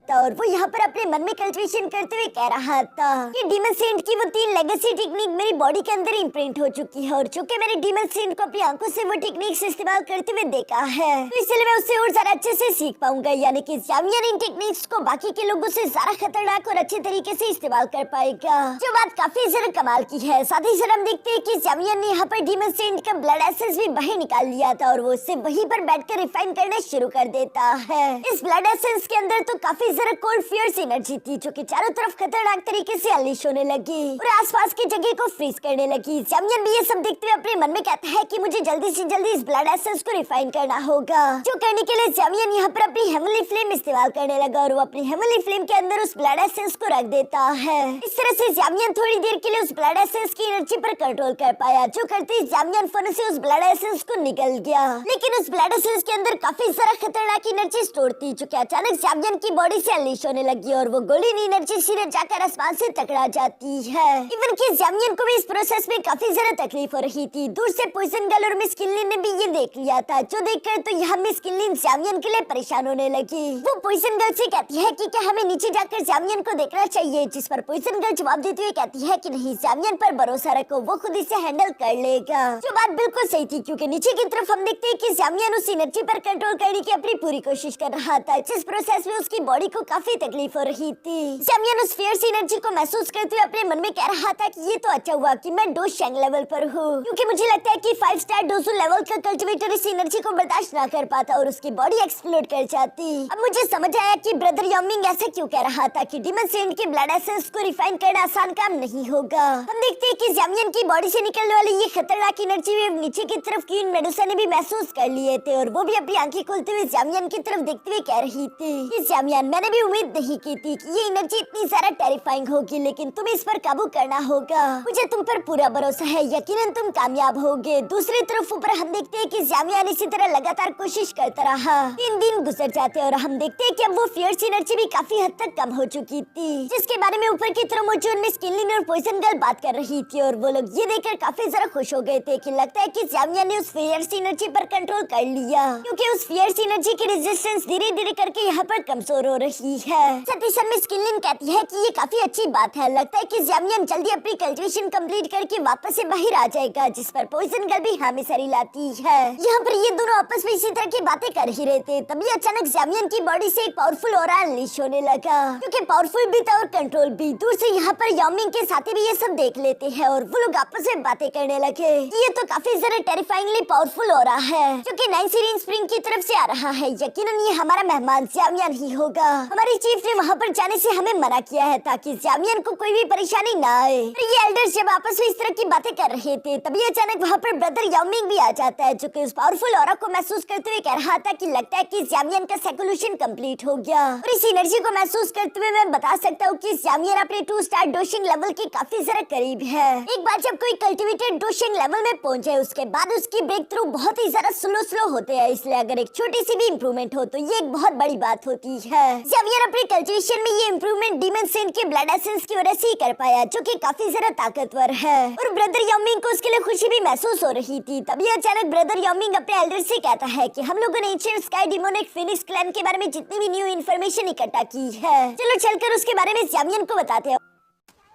था और वो यहाँ पर अपने मन में कल्टिवेशन करते हुए कह रहा था कि डीमन सेंट की वो 3 लेगेसी टेक्निक मेरी बॉडी के अंदर इम्प्रिंट हो चुकी है और चूंकि मैंने डीमन सेंट को अपनी आंखों से वो टेक्निक्स इस्तेमाल करते हुए देखा है तो इसलिए मैं उससे और ज्यादा अच्छे से सीख पाऊंगा, यानी कि ज़ावियन इन टेक्निक्स को बाकी के लोगों से ज्यादा खतरनाक और अच्छे तरीके से इस्तेमाल कर पाएगा, जो बात काफी जरा कमाल की है। साथ ही साथ हम देखते हैं कि ज़ावियन ने यहाँ पर डीमन सेंट का ब्लड एसेंस भी बाहर निकाल लिया था और वो उससे वहीं पर बैठकर रिफाइन करना शुरू कर देता है। इस ब्लड एसेंस के अंदर तो काफी जरा कोल्ड फियर्स एनर्जी थी जो कि चारों तरफ खतरनाक तरीके से अनलीश होने लगी और आसपास की जगह को फ्रीज करने लगी। ज़ावियन भी ये सब देखते हुए अपने मन में कहता है कि मुझे जल्दी से जल्दी इस ब्लड एसेंस को रिफाइन करना होगा, जो करने के लिए ज़ावियन यहाँ पर अपनी हेवनली फ्लेम इस्तेमाल करने लगा और वो अपनी हेवनली फ्लेम के अंदर उस ब्लड एसेंस को रख देता है। इस तरह से ज़ावियन थोड़ी देर के लिए उस ब्लड एसेंस की एनर्जी पर कंट्रोल कर पाया, जो करते ही ज़ावियन फन से उस ब्लड एसेंस को निकल गया। लेकिन उस ब्लड एसेंस के अंदर काफी सारा खतरनाक एनर्जी स्टोर थी जो कि अचानक ज़ावियन की बॉडी से अनलीश होने लगी और वो गोल्डन एनर्जी सीधे जाकर आसमान से टकरा जाती है। इवन कि ज़ावियन को भी इस प्रोसेस में काफी ज्यादा तकलीफ हो रही थी। दूर से पॉइजन गर्ल और मिस किनलिन ने भी ये देख लिया था, जो देखकर तो यहाँ मिस किनलिन ज़ावियन के लिए परेशान होने लगी। वो पॉइजन गर्ल से कहती है कि क्या हमें नीचे जाकर ज़ावियन को देखना चाहिए, जिस पर पॉइजन गर्ल जवाब देते हुए कहती है कि नहीं, ज़ावियन पर भरोसा रखो, वो खुद इसे हैंडल कर लेगा। जो बात बिल्कुल सही थी, क्योंकि नीचे की तरफ हम देखते हैं कि ज़ावियन उस एनर्जी पर कंट्रोल करने की अपनी पूरी कोशिश कर रहा था, जिस प्रोसेस में उसकी बॉडी को काफी तकलीफ हो रही थी। ज़ावियन उस फियर्स एनर्जी को महसूस करते हुए अपने मन में कह रहा था कि ये तो अच्छा हुआ कि मैं डो शेंग लेवल पर हूँ, क्योंकि मुझे लगता है कि 5 स्टार डोजू लेवल का कल्टिवेटर इस एनर्जी को बर्दाश्त ना कर पाता और उसकी बॉडी एक्सप्लोड कर जाती। अब मुझे समझ आया कि ब्रदर यामिंग ऐसा क्यों कह रहा था कि डीमन सेंट के ब्लड एसेंस को रिफाइन करना आसान काम नहीं होगा। हम देखते हैं कि ज़ावियन की बॉडी से निकलने वाली ये खतरनाक एनर्जी वेव नीचे की तरफ क्वीन मेडुसा ने भी महसूस कर लिए थे और वो भी अपनी आंखें खोलते हुए ज़ावियन की तरफ देखते हुए कह रही थी कि ज़ावियन, मैंने भी उम्मीद नहीं की थी कि ये एनर्जी इतनी ज्यादा टेरिफाइंग होगी, लेकिन तुम्हें इस पर काबू करना होगा। मुझे तुम पर पूरा भरोसा है, यकीनन तुम कामयाब होगे। दूसरी तरफ ऊपर हम देखते हैं कि ज़ावियन इसी तरह लगातार कोशिश करता रहा। 3 दिन गुजर जाते और हम देखते हैं कि अब वो फियर्स एनर्जी भी काफी हद तक कम हो चुकी थी, जिसके बारे में ऊपर की तरफ मौजूद मिस किनलिन और पॉइजन गर्ल बात कर रही थी और वो लोग ये देखकर काफी ज्यादा खुश हो गए थे कि लगता है कि ज़ावियन ने उस फियर्स एनर्जी पर कंट्रोल कर लिया, क्योंकि उस फियर्स एनर्जी की रेजिस्टेंस धीरे धीरे करके यहाँ पर कमजोर हो रही है। साथ ही साथ मिस किनलिन कहती है कि ये काफी अच्छी बात है, लगता है कि ज़ावियन जल्दी अपनी कल्टिवेशन कंप्लीट करके वापस से बाहर आ जाएगा, जिस पर पॉइजन गर्ल भी हामी सरी लाती है। यहाँ पर ये दोनों आपस में इसी तरह की बातें कर ही रहे थे, तभी अचानक ज़ावियन की बॉडी से एक पावरफुल ऑरा अनलीश होने लगा, क्योंकि पावरफुल भी था और कंट्रोल भी। दूर से यहाँ पर यामिंग के साथी भी ये सब देख लेते हैं और वो लोग आपस में बातें करने लगे। ये तो काफी ज्यादा टेरिफाइंगली पावरफुल ऑरा है जो कि 9 सीरीन स्प्रिंग की तरफ से आ रहा है। यकीनन ये हमारा मेहमान ज़ावियन ही होगा। हमारी चीफ ने वहाँ पर जाने से हमें मना किया है ताकि ज़ावियन को कोई भी परेशानी ना आए। ये एल्डर्स जब आपस में इस तरह की बातें कर रहे थे, तभी अचानक वहाँ पर ब्रदर यामिंग भी आ जाता है, जो कि उस पावरफुल ऑरा को महसूस करते हुए कह रहा था कि लगता है कि ज़ावियन का सैक्युलेशन कंप्लीट हो गया। और इस एनर्जी को महसूस करते हुए मैं बता सकता हूँ कि ज़ावियन अपने 2 स्टार डोशिंग लेवल के काफी ज्यादा करीब है। एक बार जब कोई कल्टिवेटेड डोशिंग लेवल में पहुंच जाए, उसके बाद उसकी ब्रेक थ्रू बहुत ही ज्यादा स्लो होते हैं, इसलिए अगर एक छोटी सी भी इम्प्रूवमेंट हो तो ये एक बहुत बड़ी बात होती है। ज़ावियन अपने कल्टिवेशन में ये इम्प्रूवमेंट डीमन सेंट के ब्लड एसेंस की वजह से ही कर पाया, जो कि काफी ज्यादा ताकतवर है। और ब्रदर यामिंग को उसके लिए खुशी भी महसूस हो रही थी। तभी अचानक ब्रदर यामिंग अपने एल्डर से कहता है कि हम लोगों ने ancient sky demonic Phoenix clan के बारे में जितनी भी न्यू इन्फॉर्मेशन इकट्ठा की है, चलो चलकर उसके बारे में ज़ावियन को बताते हैं।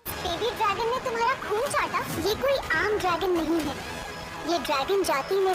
बेबी ड्रैगन ने तुम्हारा खून चाटा? ये कोई आम ड्रैगन नहीं है, ये ड्रैगन जाति में।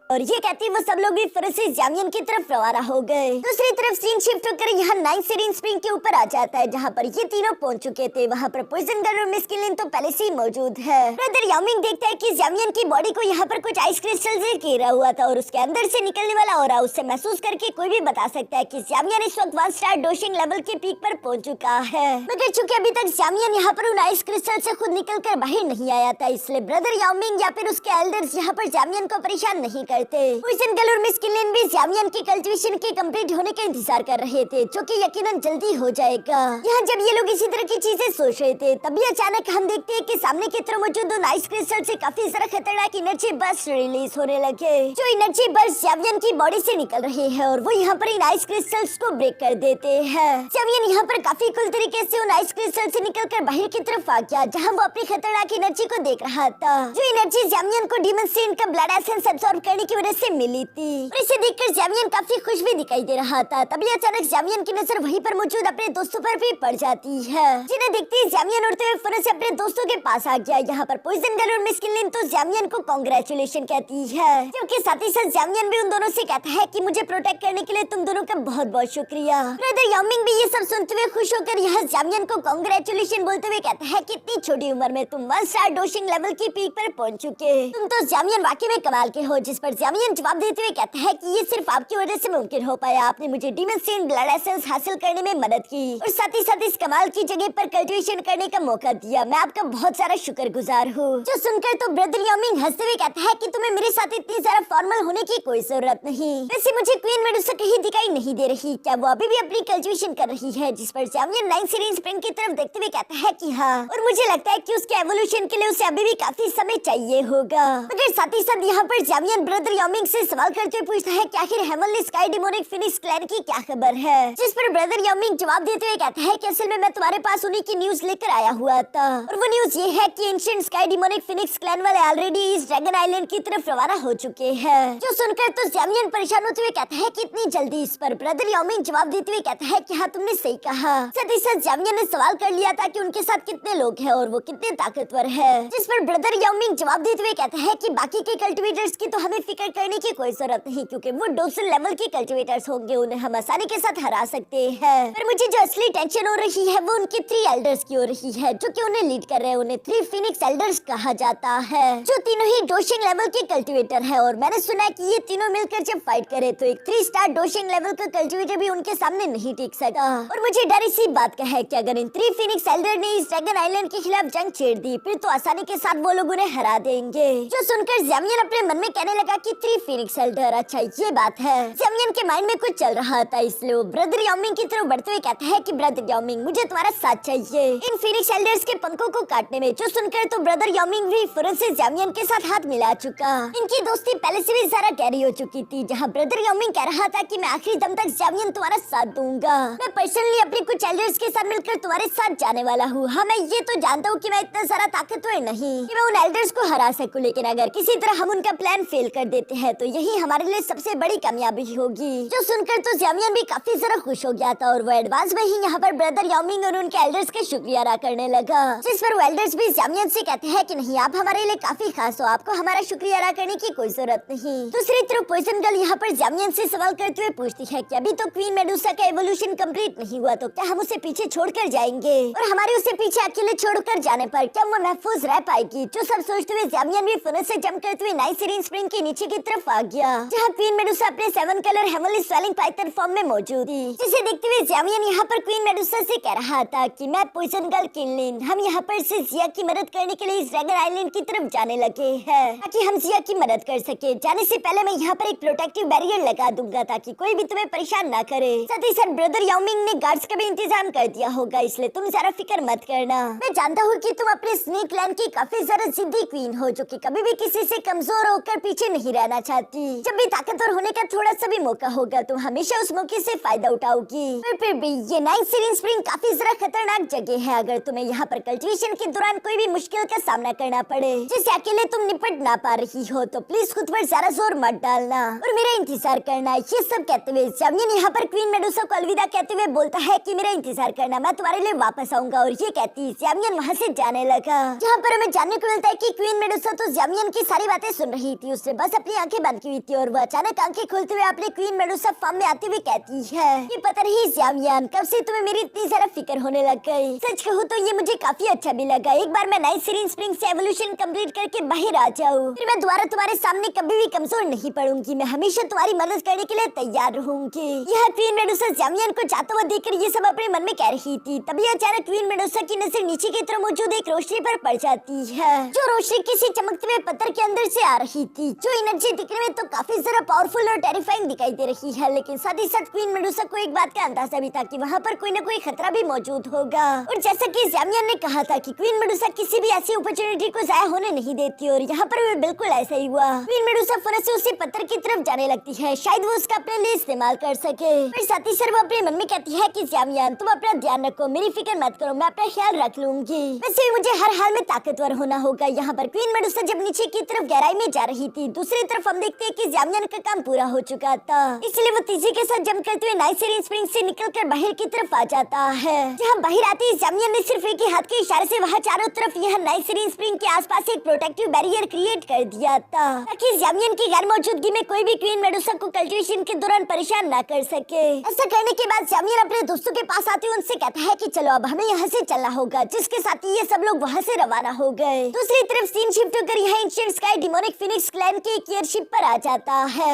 और ये कहती वो सब लोग भी फौरन से ज़ावियन की तरफ रवाना हो गए। दूसरी तरफ सीन शिफ्ट होकर यहाँ 9 सीरीन स्प्रिंग के ऊपर आ जाता है, जहाँ पर ये तीनों पहुंच चुके थे। वहाँ पर पॉइजन गर्ल और मिस किनलिन तो पहले से ही मौजूद है। ब्रदर यामिंग देखता है कि ज़ावियन की बॉडी को यहाँ पर कुछ आइस क्रिस्टल से घेरा हुआ था और उसके अंदर से निकलने वाला ऑरा उससे महसूस करके कोई भी बता सकता है कि ज़ावियन इस वक्त 1 स्टार डोशिंग लेवल के पीक पर पहुंच चुका है। मगर चूंकि अभी तक ज़ावियन यहाँ पर उन आइस क्रिस्टल से खुद निकल कर बाहर नहीं आया था, इसलिए ब्रदर यामिंग या फिर उसके एल्डर्स यहाँ पर ज़ावियन को परेशान नहीं करते। पॉइजन गर्ल और मिस किनलिन भी ज़ावियन की कल्टिवेशन के कंप्लीट होने का इंतजार कर रहे थे, जो कि यकीनन जल्दी हो जाएगा। यहाँ जब ये लोग इसी तरह की चीजें सोच रहे थे, तभी अचानक हम देखते हैं कि सामने की तरफ मौजूद 2 आइस क्रिस्टल से काफी ज्यादा खतरनाक एनर्जी बर्स्ट रिलीज होने लगे, जो एनर्जी बर्स्ट ज़ावियन की बॉडी से निकल रहे हैं और वो यहाँ पर इन आइस क्रिस्टल्स को ब्रेक कर देते हैं। ज़ावियन यहाँ पर काफी कुल तरीके से उन आइस क्रिस्टल से निकलकर बाहर की तरफ आ गया, जहाँ वो अपनी खतरनाक एनर्जी को देख रहा था, जो एनर्जी ज़ावियन को डीमन सेंट का ब्लड एसेंस एब्सॉर्ब करने की वजह से मिली थी। और इसे देखकर जैमियन काफी खुश भी दिखाई दे रहा था। तभी अचानक जैमियन की नजर वहीं पर मौजूद अपने दोस्तों पर भी पड़ जाती है, जिन्हें देखते ही जैमियन उड़ते हुए फौरन से अपने दोस्तों के पास आ गया। यहाँ पर पॉइजन गर्ल और मिस किनलिन तो जैमियन को कांग्रेचुलेशन कहती है, क्योंकि साथ ही साथ जैमियन भी उन दोनों से कहता है कि मुझे प्रोटेक्ट करने के लिए तुम दोनों का बहुत बहुत शुक्रिया। ब्रदर याओमिंग भी ये सब सुनते हुए खुश होकर यहाँ जैमियन को कांग्रेचुलेशन बोलते हुए कहता है कि इतनी छोटी उम्र में तुम 1 स्टार डोशिंग लेवल की पीक पर पहुंच चुके, तुम तो जैमियन वाकई में कमाल के हो। जिस पर जैमियन जवाब देते हुए कहता है कि ये सिर्फ आपकी वजह से मुमकिन हो पाया, आपने मुझे डीमन सेंट ब्लड एसेंस हासिल करने में मदद की और साथ ही साथ इस कमाल की जगह पर कल्टीवेशन करने का मौका दिया। मैं आपका बहुत सारा शुक्रगुजार हूँ। जो सुनकर तो ब्रदर याओमिंग हंसते हुए कहता है कि तुम्हें मेरे साथ इतनी ज्यादा फॉर्मल होने की कोई जरूरत नहीं। वैसे मुझे क्वीन मेडुसा कहीं दिखाई नहीं दे रही, क्या वो अभी भी अपनी कल्टीवेशन कर रही है? जिस पर जैमियन 9 सीरीज स्प्रिंग की तरफ देखते हुए कहता है कि हाँ, और मुझे लगता है कि उसके एवोल्यूशन के लिए उसे अभी भी काफी समय चाहिए होगा। मगर साथ ही साथ यहाँ पर जैमियन ब्रदर याओमिंग से सवाल करते हुए पूछता है कि आखिर heavenly sky demonic Phoenix clan की क्या खबर है? जिस पर ब्रदर याओमिंग जवाब देते हुए कहता है कि असल में मैं तुम्हारे पास उन्हीं की न्यूज लेकर आया हुआ था, और वो न्यूज ये है कि ancient sky demonic Phoenix clan वाले ऑलरेडी इस ड्रैगन आइलैंड की तरफ रवाना हो चुके हैं। जो सुनकर तो जैमियन परेशान होते हुए कहता है कि इतनी जल्दी? इस पर ब्रदर याओमिंग जवाब देते हुए कहता है कि हाँ, तुमने सही कहा। साथ ही साथ जैमियन ने सवाल कर लिया था कि उनके साथ कितने लोग हैं और वो कितने ताकतवर है। जिस पर ब्रदर याओमिंग जवाब देते हुए कहता है कि बाकी के कल्टीवेटर्स की तो हमें फिक्र करने की कोई जरूरत नहीं, क्योंकि वो डोसल लेवल के कल्टीवेटर्स होंगे, उन्हें हम आसानी के साथ हरा सकते हैं। पर मुझे जो असली टेंशन हो रही है वो उनके 3 एल्डर्स की हो रही है, जो कि उन्हें लीड कर रहे हैं। उन्हें 3 फिनिक्स एल्डर्स कहा जाता है, जो तीनों ही डोशिंग लेवल के कल्टीवेटर है। और मैंने सुना है कि ये तीनों मिलकर जब फाइट करे तो एक 3 स्टार डोशिंग लेवल का कल्टीवेटर भी उनके सामने नहीं टिक सकता। और मुझे डर इसी बात का है कि अगर इन 3 फिनिक्स एल्डर ने इस ड्रैगन आइलैंड के खिलाफ जंग छेड़ दी, फिर तो आसानी के साथ वो लोग उन्हें हरा देंगे। जो सुनकर जैमियन अपने मन में कहने लगा कि 3 फिनिक्स एल्डर, अच्छा ये बात है। जैमियन के माइंड में कुछ चल रहा था, इसलिए वो ब्रदर याओमिंग की तरफ बढ़ते हुए कहता है कि ब्रदर याओमिंग, मुझे तुम्हारा साथ चाहिए इन फिनिक्स एल्डर्स के पंखों को काटने में। जो सुनकर तो ब्रदर याओमिंग भी फौरन से जैमियन के साथ हाथ मिला चुका। इनकी दोस्ती पहले से भी ज्यादा गहरी हो चुकी थी, जहाँ ब्रदर याओमिंग कह रहा था कि मैं आखिरी दम तक जैमियन तुम्हारा साथ दूंगा, मैं पर्सनली अपने कुछ एल्डर्स के साथ मिलकर तुम्हारे साथ जाने वाला हूँ। हाँ, मैं ये तो जानता हूँ कि मैं इतना सारा ताकतवर नहीं कि मैं उन एल्डर्स को हरा सकूं, लेकिन अगर किसी तरह हम उनका प्लान फेल कर देते हैं तो यही हमारे लिए सबसे बड़ी कामयाबी होगी। जो सुनकर तो जैमियन भी काफी ज्यादा खुश हो गया था और वो एडवांस में ही यहाँ पर ब्रदर याओमिंग और उनके एल्डर्स का शुक्रिया अदा करने लगा। जिस पर वो एल्डर्स भी जैमियन से कहते हैं कि नहीं, आप हमारे लिए काफी खास हो, आपको हमारा शुक्रिया अदा करने की कोई जरूरत नहीं। दूसरी तरफ पॉइजन गर्ल यहाँ पर जैमियन से सवाल करते हुए पूछती है कि अभी तो क्वीन मेडुसा का एवोल्यूशन कंप्लीट नहीं हुआ, तो क्या हम उसे पीछे छोड़कर जाएंगे? और हमारे उसे पीछे अकेले छोड़कर जाने पर क्या वो महफूज रह पाएगी? जो सब सोचते हुए जैमियन भी फुनस से जंप करते हुए नाइस सीरीन स्प्रिंग के नीचे की तरफ आ गया, जहाँ क्वीन मेडुसा अपने 7 colour heavenly swelling Python form में मौजूद थी। जिसे देखते हुए जैमियन यहाँ पर क्वीन मेडुसा से कह रहा था कि मैं पॉइजन गर्ल किनलिन, हम यहाँ पर से जिया की मदद करने के लिए इस ड्रैगन आइलैंड की तरफ जाने लगे हैं, ताकि हम जिया की मदद कर सके। जाने से पहले मैं यहाँ पर एक प्रोटेक्टिव बैरियर लगा दूंगा ताकि कोई भी तुम्हें परेशान ना करे। साथ ही साथ ब्रदर याओमिंग ने गार्ड्स का भी इंतजाम कर दिया होगा, इसलिए तुम जरा फिक्र मत करना। मैं जानता हूँ कि तुम अपने स्नेक लैंड की काफी ज्यादा जिद्दी क्वीन हो, जो कि कभी भी किसी से कमजोर होकर पीछे नहीं रहना चाहती। जब भी ताकतवर होने का थोड़ा सा भी मौका होगा तुम हमेशा उस मौके से फायदा उठाओगी। पर फिर भी ये नाइस सीरीन स्प्रिंग काफी ज्यादा खतरनाक जगह है। अगर तुम्हें यहाँ पर कल्टीवेशन के दौरान कोई भी मुश्किल का सामना करना पड़े जिसे अकेले तुम निपट ना पा रही हो, तो प्लीज खुद पर ज्यादा जोर मत डालना और मेरा इंतजार करना। ये सब कहते हुए जैमियन यहाँ पर क्वीन मेडुसा को अलविदा कहते हुए बोलता है कि मेरा इंतजार करना, मैं तुम्हारे लिए वापस आऊंगा। और ये कहती जैमियन वहाँ से जाने लगा, जहाँ पर हमें जानने को मिलता है कि क्वीन मेडुसा तो जैमियन की सारी बातें सुन रही थी, उससे बस अपनी आंखें बंद की हुई थी और वह अचानक आंखें खोलते हुए अपने क्वीन मेडुसा फॉर्म में आते हुए कहती है कि पता नहीं जैमियन कब से तुम्हें मेरी इतनी ज्यादा फिक्र होने लग गई। सच कहूँ तो ये मुझे काफी अच्छा भी लगा। एक बार मैं नाइस सीरीन स्प्रिंग से एवोल्यूशन कंप्लीट करके बाहर आ जाऊँ, फिर मैं दोबारा तुम्हारे सामने कभी भी कमजोर नहीं पड़ूंगी। मैं हमेशा तुम्हारी मदद करने के लिए तैयार रहूंगी। यह क्वीन मेडुसा जैमियन को जाता हुआ देखकर ये सब अपने मन में कह रही थी, तभी अचानक क्वीन मेडुसा की नजर नीचे की तरफ मौजूद एक रोशनी पर पड़ जाती है, जो रोशनी किसी चमकते हुए पत्थर के अंदर से आ रही थी, जो एनर्जी दिखने में तो काफी ज्यादा पावरफुल और टेरिफाइंग दिखाई दे रही है। लेकिन साथ ही साथ क्वीन मेडुसा को एक बात का अंदाजा भी था कि वहाँ पर कोई न कोई खतरा भी मौजूद होगा। और जैसा कि जैमियन ने कहा था कि क्वीन मेडुसा किसी भी ऐसी अपॉर्चुनिटी को जाया होने नहीं देती, और यहाँ पर भी बिल्कुल ऐसा ही हुआ। क्वीन मेडुसा फौरन से उसी पत्थर की तरफ जाने लगती है, शायद वो उसका अपने लिए इस्तेमाल कर सके। फिर साथ ही साथ वो अपने मन में कहती है कि जैमियन तुम अपना ध्यान रखो, मेरी फिक्र मत करो, मैं अपना ख्याल रख लूंगी। वैसे भी मुझे हर हाल में ताकतवर होना होगा। यहाँ पर क्वीन मेडुसा जब नीचे की तरफ गहराई में जा रही थी, दूसरी दूसरी तरफ हम देखते हैं कि जामियन का काम पूरा हो चुका था, इसलिए वो तीजी के साथ जंप करते हुए नाइसेरियन स्प्रिंग से निकलकर बाहर की तरफ आ जाता है। जहाँ बाहर आते ही जामियन ने सिर्फ एक ही हाथ के इशारे से वहाँ चारों तरफ यह नाइसेरियन स्प्रिंग के आसपास एक प्रोटेक्टिव बैरियर क्रिएट कर दिया था, ताकि जामियन की गैर मौजूदगी में कोई भी क्वीन मेडुसा को कल्टिवेशन के दौरान परेशान न कर सके। ऐसा करने के बाद जामियन अपने दोस्तों के पास आते हुए उनसे कहता है कि चलो अब हमें यहाँ से चलना होगा, जिसके साथ ही ये सब लोग वहाँ से रवाना हो गए। दूसरी तरफ सीन शिफ्ट होकर यहाँ ancient sky demonic Phoenix clan के एक एयरशिप पर आ जाता है,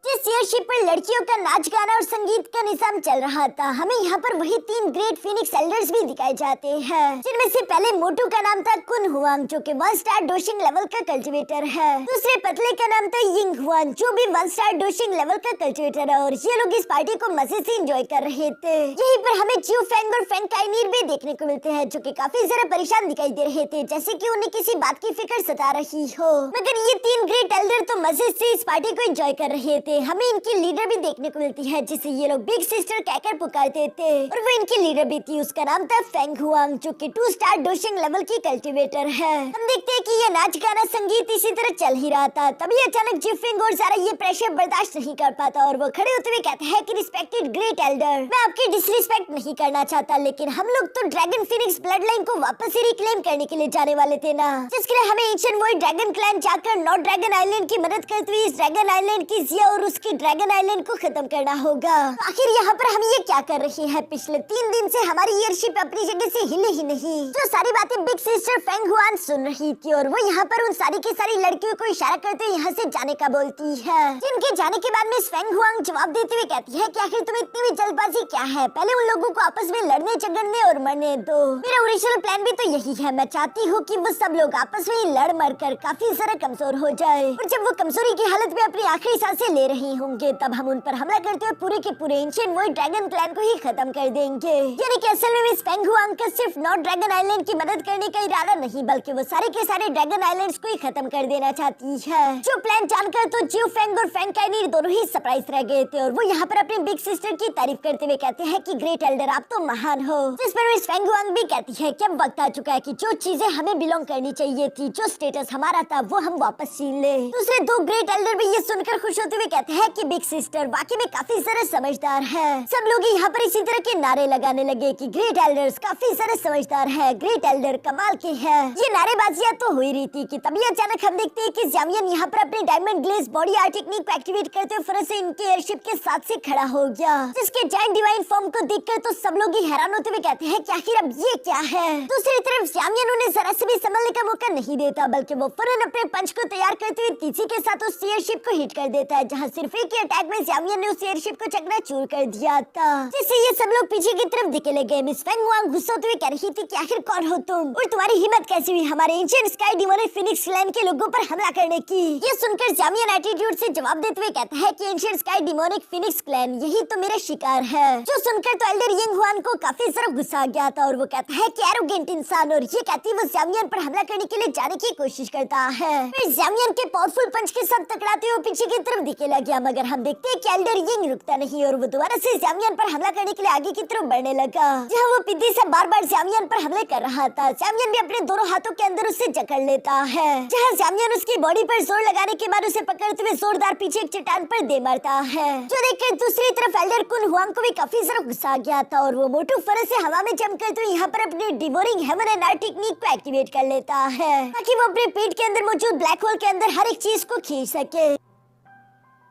जिस एयरशिप पर लड़कियों का नाच गाना और संगीत का निजाम चल रहा था। हमें यहाँ पर वही 3 ग्रेट फिनिक्स एल्डर्स भी दिखाए जाते हैं, जिनमें से पहले मोटू का नाम था कुन हुआंग, जो कि 1 स्टार डोशिंग लेवल का कल्टिवेटर है। दूसरे पतले का नाम था यिंग हुआन, जो भी 1 स्टार डोशिंग लेवल का कल्टिवेटर है, और ये लोग इस पार्टी को मजे से एंजॉय कर रहे थे। यहीं पर हमें चिऊ फेंग और फेंग काइनीर भी देखने को मिलते हैं, जो कि काफी ज्यादा परेशान दिखाई दे रहे थे, जैसे कि उन्हें किसी बात की फिक्र सता रही हो। मगर ये 3 ग्रेट एल्डर तो मजे से इस पार्टी को एंजॉय कर रहे थे। हमें इनकी लीडर भी देखने को मिलती है, जिसे ये लोग बिग सिस्टर कहकर पुकारते थे, और वो इनकी लीडर भी थी। उसका नाम था फेंग हुआंग, जो कि 2 स्टार डोशिंग लेवल की कल्टिवेटर है। हम देखते हैं कि ये नाच गाना संगीत इसी तरह चल ही रहा था, तभी अचानक जिफिंग और ज़ारा ये प्रेशर बर्दाश्त नहीं कर पाता, और वो खड़े होते हुए कहते हैं कि रिस्पेक्टेड ग्रेट एल्डर, मैं आपकी डिसरिस्पेक्ट नहीं करना चाहता, लेकिन हम लोग तो ड्रैगन फिनिक्स ब्लड लाइन को वापस से रिक्लेम करने के लिए जाने वाले थे ना, जिसके लिए हमें एंशिएंट वॉइड ड्रैगन क्लैन जाकर नॉर्थ ड्रैगन आइलैंड की मदद करते हुए इस ड्रैगन आइलैंड की जिया और उसकी ड्रैगन आइलैंड को खत्म करना होगा। आखिर यहाँ पर हम ये क्या कर रहे हैं? पिछले 3 दिन से हमारी एयरशिप अपनी जगह से हिले ही नहीं। जो सारी बातें बिग सिस्टर फेंग हुआन सुन रही थी, और वो यहाँ पर उन सारी की सारी लड़कियों को इशारा करते हुए यहाँ से जाने का बोलती है, जिनके जाने के बाद मिस फेंग हुआंग जवाब देते हुए कहती है कि आखिर तुम्हें इतनी भी जल्दबाजी क्या है? पहले उन लोगों को आपस में लड़ने झगड़ने और मरने दो। मेरा ओरिजिनल प्लान भी तो यही है। मैं चाहती हूँ कि वो सब लोग आपस में लड़ मर कर काफी ज्यादा कमजोर हो जाए, और जब वो कमजोरी की हालत में अपनी आखिरी सांसें ले रही होंगे, तब हम उन पर हमला करते हुए पूरे के पूरे एंशिएंट वॉइड ड्रैगन क्लैन को ही खत्म कर देंगे। यानी कि असल में मिस फेंग हुआंग का सिर्फ नॉर्थ ड्रैगन आइलैंड की मदद करने का इरादा नहीं, बल्कि वो सारे के सारे ड्रैगन आइलैंड्स को ही खत्म कर देना चाहती है। जो प्लान जानकर तो जियो फेंग और फेंग काइनीर दोनों ही सरप्राइज रह गए थे, और वो यहाँ पर अपने बिग सिस्टर की तारीफ करते हुए कहते हैं कि ग्रेट एल्डर, आप तो महान हो। जिस पर मिस फेंग हुआंग भी कहती है कि अब वक्त आ चुका है कि जो चीजें हमें बिलोंग करनी चाहिए थी, जो स्टेटस हमारा था, वो हम वापस छीन ले। दूसरे 2 ग्रेट एल्डर भी ये सुनकर खुश होते हुए कहते हैं कि बिग सिस्टर वाकई में काफी सारे समझदार है। सब लोग यहाँ पर इसी तरह के नारे लगाने लगे कि ग्रेट एल्डर्स काफी सारे समझदार है, ग्रेट एल्डर कमाल के हैं। ये नारेबाजियां तो हो ही रही थी कि तभी अचानक हम देखते हैं कि जामियन यहाँ पर अपने diamond glaze body art technique को एक्टिवेट करते हुए फौरन से इनके एयरशिप के साथ से खड़ा हो गया, जिसके जायंट डिवाइन फॉर्म को देखकर तो सब लोग ही हैरान होते हुए कहते हैं कि आखिर अब ये क्या है। दूसरी तरफ जामियन उन्हें जरा से भी संभलने का मौका नहीं देता, बल्कि वो फौरन अपने पंच को तैयार करते हुए तीसी के साथ उस एयरशिप को हिट कर देता है, जहाँ सिर्फ एक ही अटैक में जामियन ने उस एयरशिप को चकनाचूर कर दिया था, जिससे ये सब लोग पीछे की तरफ दिखे लगे। मिस फेंग हुआंग गुस्सा होते हुए कह रही थी कि आखिर कौन हो तुम, और तुम्हारी हिम्मत कैसी हुई हमारे ancient sky demonic Phoenix clan के लोगों पर हमला करने की? ये सुनकर जामियन एटीट्यूड से जवाब देते हुए कहता है कि ancient sky demonic Phoenix clan यही तो मेरा शिकार है। जो सुनकर तो एल्डर यिंग हुआन को काफी ज्यादा गुस्सा आ गया था, और वो कहता है कि एरोगेंट इंसान, और ये कहती वो जामियन पर हमला करने के लिए जाने की कोशिश करता है। फिर जामियन के पावरफुल पंच के साथ टकराते हुए पीछे की तरफ दिखे लगा, मगर हम देखते हैं कि एल्डर यिंग रुकता नहीं, और वो दोबारा से जामियन पर हमला करने के लिए आगे की तरफ बढ़ने लगा, जहाँ वो पिद्दी से बार-बार जामियन पर हमले कर रहा था। जामियन भी अपने दोनों हाथों के अंदर उससे जकड़ लेता है, जहाँ जामियन उसकी बॉडी पर जोर लगाने के बाद उसे पकड़ते हुए जोरदार पीछे एक चट्टान पर दे मारता है, जो देखकर दूसरी तरफ एल्डर कुन हुआंग को भी काफी ज्यादा गुस्सा आ गया था, और वो मोटू फौरन से हवा में जंप करते हुए यहाँ पर अपने devouring heaven and art technique को एक्टिवेट कर लेता है, ताकि वो अपने पेट के अंदर मौजूद ब्लैक होल के अंदर हर एक चीज को खींच सके।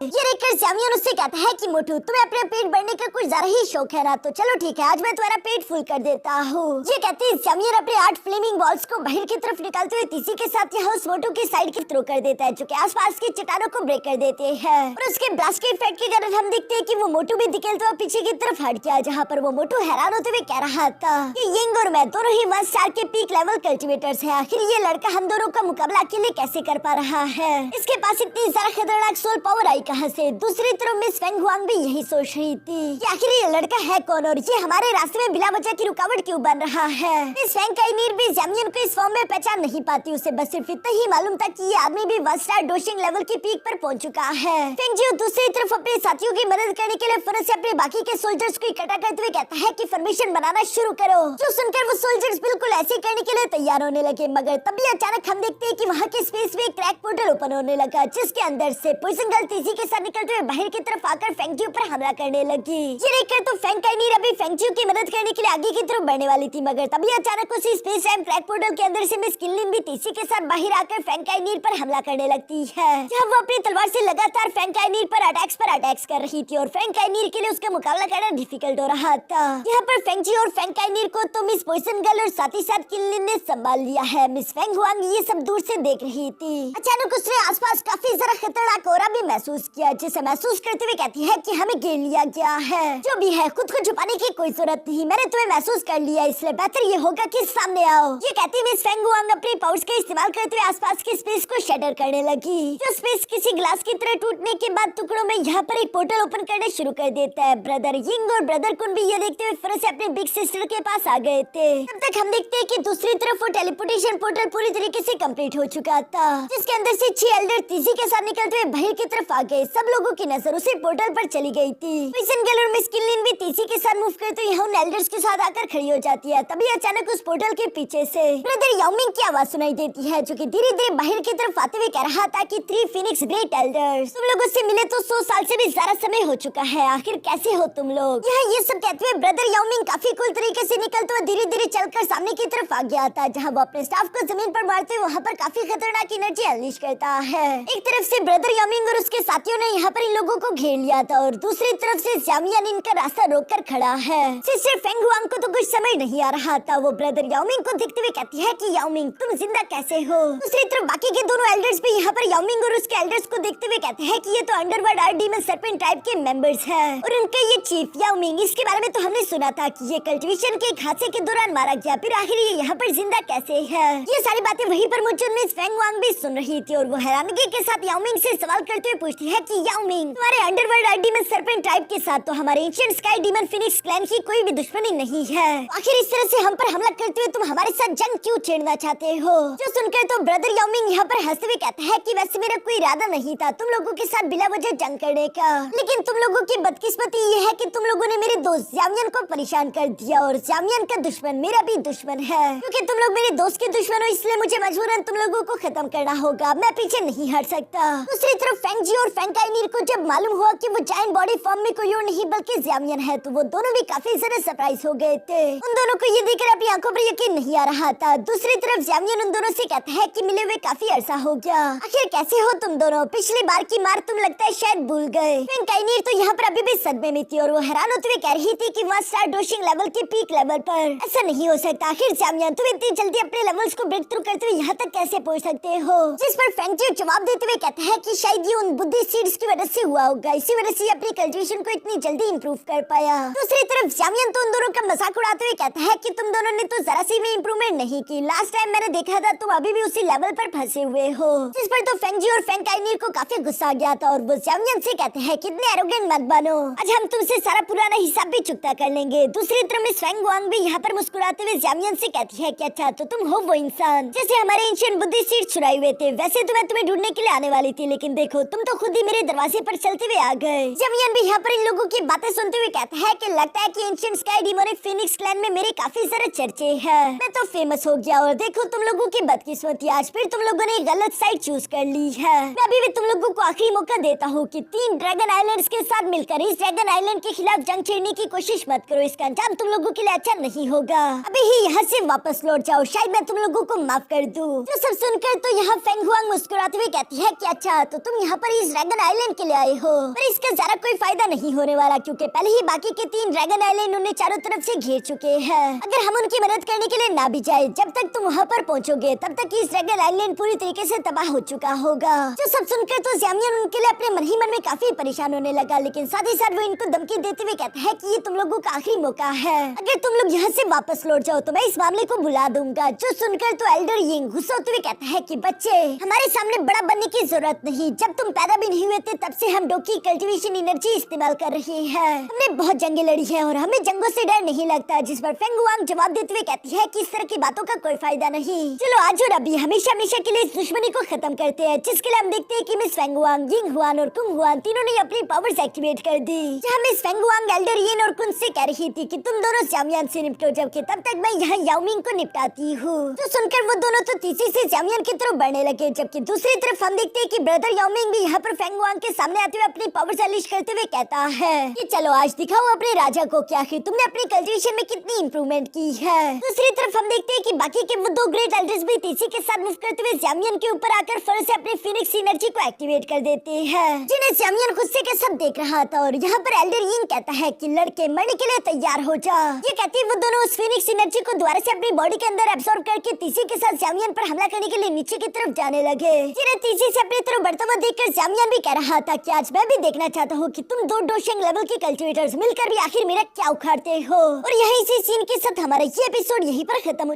ये देखकर जामियन उससे कहता है कि मोटू, तुम्हें अपने पेट भरने का कुछ ज्यादा ही शौक है ना, तो चलो ठीक है, आज मैं तुम्हारा पेट फुल कर देता हूँ। ये कहते ही जामियन अपने 8 फ्लेमिंग बॉल्स को बाहर की तरफ निकालते हुए तीसी के साथ यहाँ उस मोटू की साइड की थ्रो कर देता है, जो कि आसपास की चट्टानों को ब्रेक कर देते हैं, और उसके ब्लास्ट के इफेक्ट के कारण हम देखते हैं कि वो मोटू भी निकलता हुआ पीछे की तरफ हट गया, जहाँ पर वो मोटू हैरान होते हुए कह रहा था कि यिंग और मैं दोनों ही 1 स्टार के पीक लेवल कल्टिवेटर्स हैं, आखिर ये लड़का हम दोनों का मुकाबला अकेले कैसे कर पा रहा है? इसके पास इतनी ज्यादा खतरनाक सोल पावर आई कहां से। दूसरी तरफ मिस फेंग हुआंग भी यही सोच रही थी कि आखिर ये लड़का है कौन और ये हमारे रास्ते में बिना वजह की रुकावट क्यों बन रहा है। मिस फेंग काइनीर भी ज़ामियन को इस फॉर्म में पहचान नहीं पाती। उसे बस सिर्फ इतना ही मालूम था कि ये आदमी भी 1 स्टार डोशिंग लेवल की पीक पर पहुंच चुका है। फेंग जियो दूसरी तरफ अपने साथियों की मदद करने के लिए फौरन से अपने बाकी के सोल्जर्स को इकट्ठा करते हुए कहता है कि फॉर्मेशन बनाना शुरू करो। जो सुनकर वो सोल्जर्स बिल्कुल ऐसे करने के लिए तैयार होने लगे, मगर तभी अचानक हम देखते हैं कि वहाँ के स्पेस में एक क्रैक पोर्टल ओपन होने लगा, जिसके अंदर से पॉइजन गर्ल तेजी के साथ निकलते हुए बाहर की तरफ आकर फेंग जियो पर हमला करने लगी। ये देखकर तो फेंग काइनीर अभी फेंग जियो की मदद करने के लिए आगे की तरफ बढ़ने वाली थी, मगर तभी अचानक उसी स्पेस टाइम क्रैक पोर्टल के अंदर से मिस किनलिन भी तेजी के साथ बाहर आकर फेंग काइनीर पर हमला करने लगती है। जब वो अपनी तलवार से लगातार फेंग काइनीर पर अटैक्स कर रही थी और फेंग काइनीर के लिए उसका मुकाबला करना डिफिकल्ट हो रहा था। यहाँ पर फेंग जियो और फेंग काइनीर को तो मिस पॉइजन गर्ल और साथ ही साथ किनलिन ने संभाल लिया है। मिस फेंग हुआंग ये सब दूर से देख रही थी। अचानक उसने आसपास काफी जरा खतरनाक ऑरा भी महसूस किया, जिसे महसूस करते हुए कहती है कि हमें घेर लिया गया है। जो भी है खुद को छुपाने की कोई जरूरत नहीं, मैंने तुम्हें महसूस कर लिया, इसलिए बेहतर ये होगा कि सामने आओ। ये कहती मिस फेंग हुआंग अपने पाउच का इस्तेमाल करते हुए आसपास के स्पेस को शटर करने लगी। जो स्पेस किसी ग्लास की तरह टूटने के बाद टुकड़ों में यहाँ पर एक पोर्टल ओपन करना शुरू कर देता है। ब्रदर यिंग और ब्रदर कुन भी ये देखते हुए फौरन से अपने बिग सिस्टर के पास आ गए थे। तब तक हम देखते हैं कि दूसरी तरफ वो टेलीपोर्टेशन पोर्टल पूरी तरीके से कंप्लीट हो चुका था, जिसके अंदर से 6 एल्डर तेजी के साथ निकलते हुए बाहर की तरफ आ गए। सब लोगों की नजर उसी पोर्टल पर चली गई थी। पॉइजन गर्ल और मिस किनलिन भी तेजी के साथ मूव करते हुए यहाँ एल्डर्स के साथ आकर खड़ी हो जाती है। तभी अचानक उस पोर्टल के पीछे से ब्रदर याओमिंग की आवाज सुनाई देती है, जो कि धीरे धीरे बाहर की तरफ आते हुए कह रहा था कि 3 फिनिक्स ग्रेट एल्डर्स, तुम लोगों से मिले तो 100 साल से भी ज्यादा समय हो चुका है, आखिर कैसे हो तुम लोग। यहाँ ये सब कहते हुए ब्रदर याओमिंग काफी कूल तरीके से निकलते हुए धीरे धीरे चलकर सामने की तरफ आ गया था, जहाँ वो अपने स्टाफ को जमीन पर मारते हुए वहाँ पर काफी खतरनाक एनर्जी अनलीश करता है। एक तरफ से ब्रदर याओमिंग और उसके साथियों ने यहाँ पर इन लोगों को घेर लिया था और दूसरी तरफ से ज़ामियन इनका रास्ता रोककर खड़ा है। सिस्टर फेंग हुआंग को तो कुछ समझ नहीं आ रहा था। वो ब्रदर याओमिंग को देखते हुए कहती है कि याओमिंग तुम जिंदा कैसे हो। दूसरी तरफ बाकी के दोनों एल्डर्स भी यहाँ पर याओमिंग और उसके एल्डर्स को देखते हुए कहते हैं कि ये तो underworld art demon serpent type के मेंबर्स हैं और उनके ये चीफ याओमिंग, इसके बारे में तो हमने सुना था कि ये कल्टिवेशन के एक हादसे के दौरान मारा गया, फिर आखिर ये यहाँ पर जिंदा कैसे है। ये सारी बातें वहीं पर मौजूद मिस फेंग हुआंग भी सुन रही थी और वो हैरानगी के साथ याओमिंग से सवाल करते हुए पूछती है कि याओमिंग तुम्हारे underworld art demon serpent type के साथ तो हमारे ancient sky demon phoenix clan की कोई भी दुश्मनी नहीं है, आखिर इस तरह से हम पर हमला करते हुए तुम हमारे साथ जंग क्यों छेड़ना चाहते हो। जो सुनकर तो ब्रदर याओमिंग यहाँ पर हंसते हुए कहता है कि वैसे मेरा कोई इरादा नहीं था तुम लोगों के साथ बिला वजह जंग करने का, लेकिन तुम लोगों की बदकिस्मती ये है कि तुम लोगों ने मेरे दोस्त ज़ामियन को परेशान कर दिया और ज़ामियन का दुश्मन मेरा भी दुश्मन है। क्योंकि तुम लोग मेरे दोस्त के दुश्मन हो इसलिए मुझे मजबूरन तुम लोगों को खत्म करना होगा, मैं पीछे नहीं हट सकता। दूसरी तरफ फेंग जी और फेंग काइनीर को जब मालूम हुआ कि वो जायंट बॉडी फॉर्म में कोई और नहीं बल्कि ज़ामियन है, तो वो दोनों भी काफी ज्यादा सरप्राइज हो गए थे। उन दोनों को ये देखकर अपनी आंखों पर यकीन नहीं आ रहा था। दूसरी तरफ ज़ामियन उन दोनों से कहता है कि मिले हुए काफी अरसा हो गया, आखिर कैसे हो तुम दोनों, पिछली बार की मार तुम लगता है शायद भूल गए। फेंग काइनीर तो यहाँ पर अभी भी सदमे में थी और वो हैरान होते हुए कह रही थी कि वहाँ स्टार डोशिंग लेवल के पीक लेवल पर ऐसा नहीं हो सकता, आखिर ज़ामियन तुम इतनी जल्दी अपने लेवल्स को ब्रेक थ्रू करते हुए यहाँ तक कैसे पहुँच सकते हो। जिस पर फेंग जी जवाब देते हुए कहता है कि शायद ये उन बुद्धि सीड्स की वजह से हुआ होगा, इसी वजह से अपनी कल्टिवेशन को इतनी जल्दी इंप्रूव कर पाया। दूसरी तरफ ज़ामियन तो उन दोनों का मजाक उड़ाते हुए कहता है कि तुम दोनों ने तो जरा सी भी इंप्रूवमेंट नहीं की, लास्ट टाइम मैंने देखा था तुम अभी भी उसी लेवल पर फंसे हुए हो। जिस पर तो फेंग जी और फेंग काइनीर को काफी गुस्सा आ गया था और वो ज़ामियन से कहते हैं कितने एरोगेंट मत बनो, आज हम तुमसे सारा पुराना हिसाब भी चुकता कर लेंगे। दूसरी तरफ मिस फेंग हुआंग भी यहाँ पर मुस्कुराते हुए ज़ामियन से कहती है कि अच्छा तो तुम हो वो इंसान जैसे हमारे एंशिएंट बुद्धि सीड छुड़ाए हुए थे, वैसे तो मैं तुम्हें ढूंढने के लिए आने वाली थी, लेकिन देखो तुम तो खुद ही मेरे दरवाजे पर चलते हुए आ गए। ज़ामियन भी यहाँ पर इन लोगों की बातें सुनते हुए कहता है कि लगता है कि ancient sky demonic Phoenix clan में मेरे काफी सारे चर्चे हैं, मैं तो फेमस हो गया और देखो तुम लोगों की बदकिस्मती, आज फिर तुम लोगों ने गलत साइड चूज कर ली है। मैं अभी भी तुम लोगों को आखिरी मौका देता हूँ कि 3 ड्रैगन आइलैंड्स के साथ मिलकर इस ड्रैगन आइलैंड के खिलाफ जंग छेड़ने की कोशिश मत करो, इसका अंजाम तुम लोगों के लिए अच्छा नहीं होगा, अभी ही यहाँ से वापस लौट जाओ, शायद मैं तुम लोगों को माफ कर दूं। जो सब सुनकर तो यहाँ फेंग हुआंग मुस्कुराते हुए कहती है कि अच्छा तो तुम यहाँ पर इस ड्रैगन आइलैंड के लिए आए हो, पर इसका जरा कोई फायदा नहीं होने वाला क्योंकि पहले ही बाकी के 3 ड्रैगन आइलैंड उन्हें चारों तरफ से घेर चुके हैं। अगर हम उनकी मदद करने के लिए ना भी जाए, जब तक तुम वहाँ पर पहुँचोगे तब तक इस ड्रैगन आइलैंड पूरी तरीके से तबाह हो चुका होगा। जो सब सुनकर तो ज़ामियन उनके लिए अपने मन ही मन में काफी परेशान होने लगा, लेकिन साथ ही साथ वो इनको धमकी देते हुए कहता है कि ये तुम लोगों का आखिरी मौका है, अगर तुम लोग यहाँ से वापस लौट जाओ तो मैं इस मामले को बुला दूंगा। जो सुनकर तो एल्डर यिंग गुस्सा होते हुए कहता है कि बच्चे हमारे सामने बड़ा बनने की जरूरत नहीं, जब तुम पैदा भी नहीं हुए थे तब से हम डो की कल्टीवेशन एनर्जी इस्तेमाल कर रहे हैं। हमने बहुत जंगें लड़ी है और हमें जंगों से डर नहीं लगता। जिस पर फेंग हुआंग जवाब देते हुए कहती है कि इस तरह की बातों का कोई फायदा नहीं। चलो आज और अभी हमेशा हमेशा के लिए इस दुश्मनी को खत्म करते हैं। जिसके लिए हम देखते हैं कि miss Feng Huang, Ying Hwan और कुंग हुआन तीनों ने अपनी पावर्स एक्टिवेट कर दी। जहाँ मिस फेंग हुआंग एल्डर यिन और कुन से कह रही थी कि तुम दोनों ज़ामियान से निपटो, जबकि तब तक मैं यहाँ याओ मिंग को निपटाती हूँ। तो सुनकर वो दोनों तो तेजी से ज़ामियान की तरफ बढ़ने लगे, जबकि दूसरी तरफ हम देखते हैं कि ब्रदर याओ मिंग भी यहाँ पर फेंग हुआंग के सामने आते हुए अपनी पावर्स अनलीश करते हुए कहता है कि चलो आज दिखाओ अपने राजा को कि आखिर तुमने अपनी कल्टीवेशन में कितनी इंप्रूवमेंट की है। दूसरी तरफ हम देखते हैं कि बाकी के वो दो ग्रेट एल्डर्स भी तेजी के साथ मूव करते हुए ज़ामियन के ऊपर आकर फिर से अपनी फिनिक्स एनर्जी को एक्टिवेट कर देते हैं, जिन्हें ज़ामियन गुस्से के साथ देख रहा था। और यहाँ पर एल्डर यिंग कहता है कि लड़के मरने के लिए तैयार हो जा। ये कहते वो दोनों उस फिनिक्स एनर्जी को दोबारा से अपनी बॉडी के अंदर एब्सॉर्ब करके तेजी के साथ ज़ामियन पर हमला करने के लिए नीचे की तरफ जाने लगे, जिन्हें तेजी से अपनी तरफ बढ़ता हुआ देखकर ज़ामियन भी कह रहा था कि आज मैं भी देखना चाहता हूँ कि तुम दो डोशेंग लेवल के कल्टीवेटर्स मिलकर भी आखिर मेरा क्या उखाड़ते हो। और यही से सीन के साथ हमारा ये एपिसोड यहीं पर खत्म